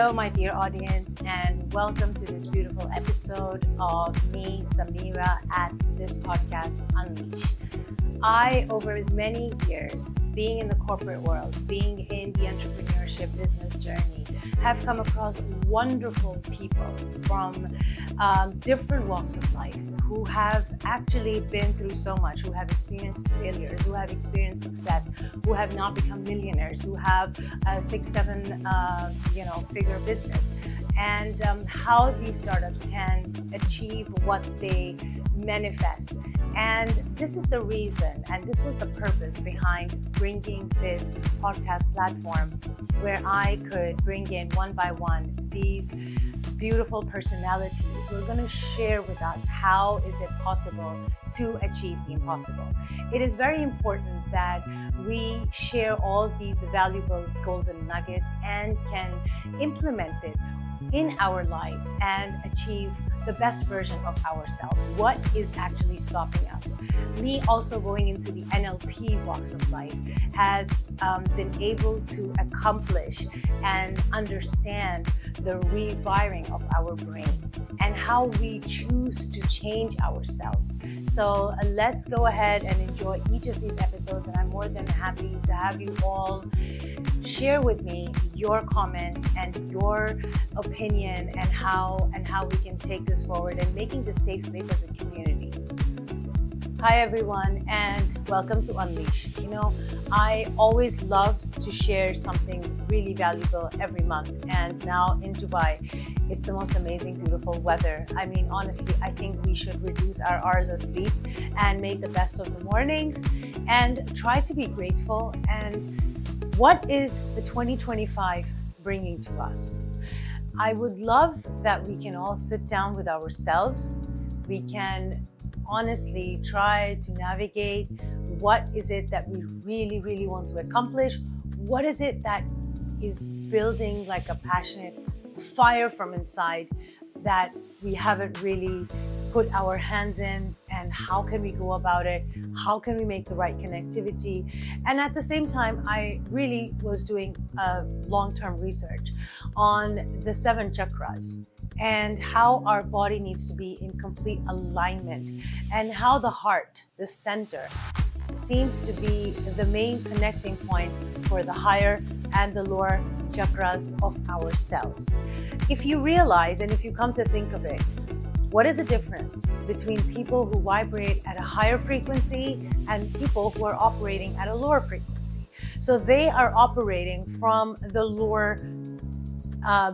Hello, my dear audience, and welcome to this beautiful episode of me, Sameera, at this podcast, Unleash. Over many years, being in the corporate world, being in the entrepreneurship business journey, have come across wonderful people from different walks of life who have actually been through so much, who have experienced failures, who have experienced success, who have not become millionaires, who have a 6-7 figure business, and how these startups can achieve what they manifest. And this is the reason, and this was the purpose behind bringing this podcast platform, where I could bring in one by one these beautiful personalities who are going to share with us how is it possible to achieve the impossible. It is very important that we share all these valuable golden nuggets and can implement it in our lives and achieve the best version of ourselves. What is actually stopping us? Me also going into the NLP walks of life has been able to accomplish and understand the rewiring of our brain and how we choose to change ourselves. So let's go ahead and enjoy each of these episodes, and I'm more than happy to have you all share with me your comments and your opinion and how we can take this forward and making this safe space as a community. Hi everyone, and welcome to Unleash. I always love to share something really valuable every month, and now in Dubai, it's the most amazing, beautiful weather. I mean, honestly, I think we should reduce our hours of sleep and make the best of the mornings and try to be grateful. And what is the 2025 bringing to us? I would love that we can all sit down with ourselves. We can honestly try to navigate what is it that we really, really want to accomplish. What is it that is building like a passionate fire from inside that we haven't really put our hands in, and how can we go about it? How can we make the right connectivity? And at the same time, I really was doing long-term research on the 7 chakras and how our body needs to be in complete alignment, and how the heart, the center, seems to be the main connecting point for the higher and the lower chakras of ourselves. If you realize, and if you come to think of it, what is the difference between people who vibrate at a higher frequency and people who are operating at a lower frequency? So they are operating from the lower so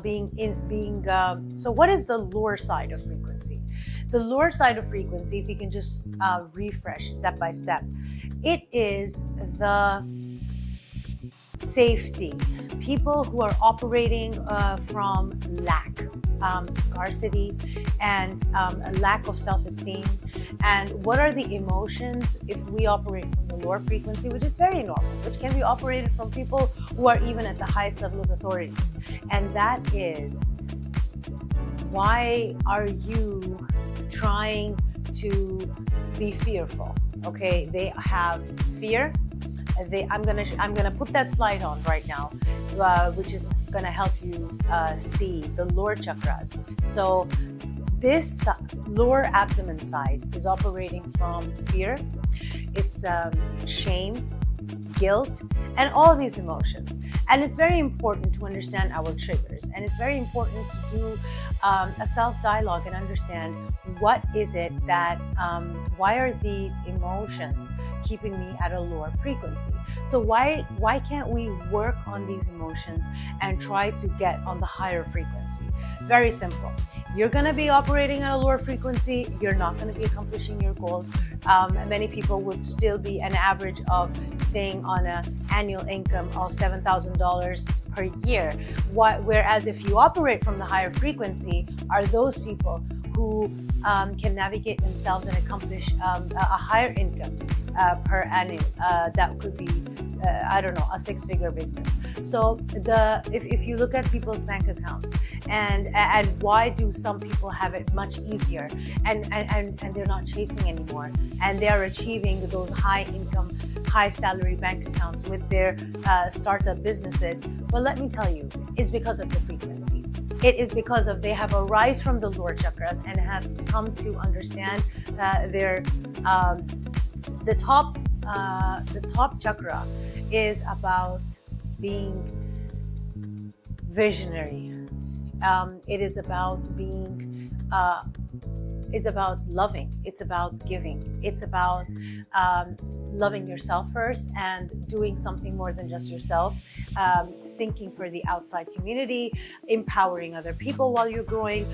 what is the lower side of frequency? The lower side of frequency, if you can just refresh step by step, it is the safety. People who are operating from lack, scarcity, and a lack of self-esteem. And what are the emotions if we operate from the lower frequency, which is very normal, which can be operated from people who are even at the highest level of authorities. And that is, why are you trying to be fearful? Okay, they have fear. I'm gonna put that slide on right now, which is gonna help you see the lower chakras. So this lower abdomen side is operating from fear, it's shame, guilt, and all these emotions. And it's very important to understand our triggers, and it's very important to do a self-dialogue and understand what is it that, why are these emotions keeping me at a lower frequency? So why can't we work on these emotions and try to get on the higher frequency? Very simple. You're going to be operating at a lower frequency, you're not going to be accomplishing your goals. Many people would still be an average of staying on an annual income of $7,000 per year. Whereas if you operate from the higher frequency, are those people who can navigate themselves and accomplish a higher income per annum. That could be I don't know, a six-figure business. So if you look at people's bank accounts and why do some people have it much easier and they're not chasing anymore and they are achieving those high income, high salary bank accounts with their startup businesses? Well, let me tell you, it's because of the frequency. It is because of they have a rise from the lower chakras and have come to understand the top chakra is about being visionary. It is about being it's about loving, it's about giving, it's about loving yourself first and doing something more than just yourself, thinking for the outside community, empowering other people while you're growing,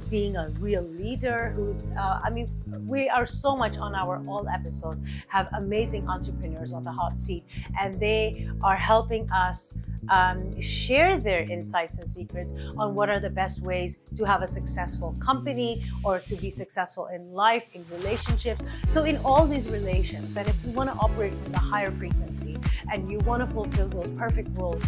being a real leader who's, we are so much on our all episode, have amazing entrepreneurs on the hot seat, and they are helping us share their insights and secrets on what are the best ways to have a successful company or to be successful in life, in relationships. So in all these relations, and if you want to operate from the higher frequency and you want to fulfill those perfect rules,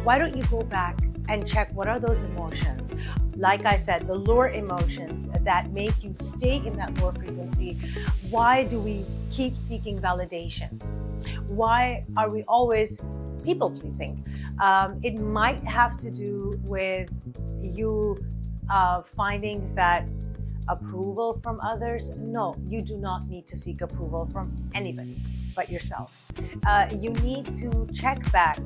why don't you go back and check what are those emotions? Like I said, the lower emotions that make you stay in that lower frequency. Why do we keep seeking validation? Why are we always people pleasing? It might have to do with you finding that approval from others. No, you do not need to seek approval from anybody but yourself. You need to check back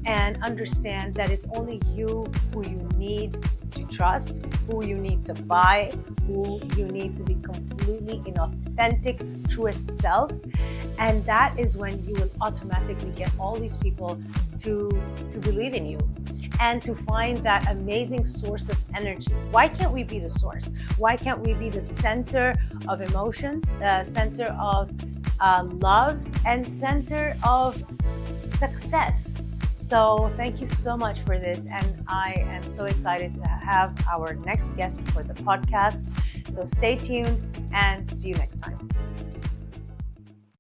and understand that it's only you who you need to trust, who you need to buy, who you need to be completely in authentic, truest self. And that is when you will automatically get all these people to believe in you and to find that amazing source of energy. Why can't we be the source? Why can't we be the center of emotions, center of love, and center of success? So thank you so much for this, and I am so excited to have our next guest for the podcast. So stay tuned and see you next time.